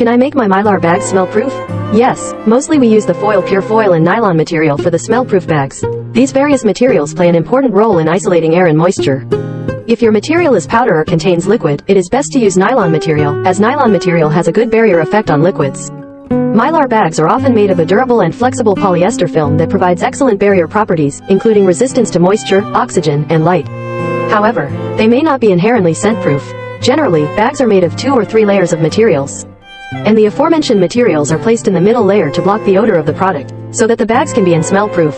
Can I make my Mylar bags smell-proof? Yes, mostly we use the pure foil and nylon material for the smell-proof bags. These various materials play an important role in isolating air and moisture. If your material is powder or contains liquid, it is best to use nylon material, as nylon material has a good barrier effect on liquids. Mylar bags are often made of a durable and flexible polyester film that provides excellent barrier properties, including resistance to moisture, oxygen, and light. However, they may not be inherently scent-proof. Generally, bags are made of 2 or 3 layers of materials. And the aforementioned materials are placed in the middle layer to block the odor of the product, so that the bags can be smell-proof.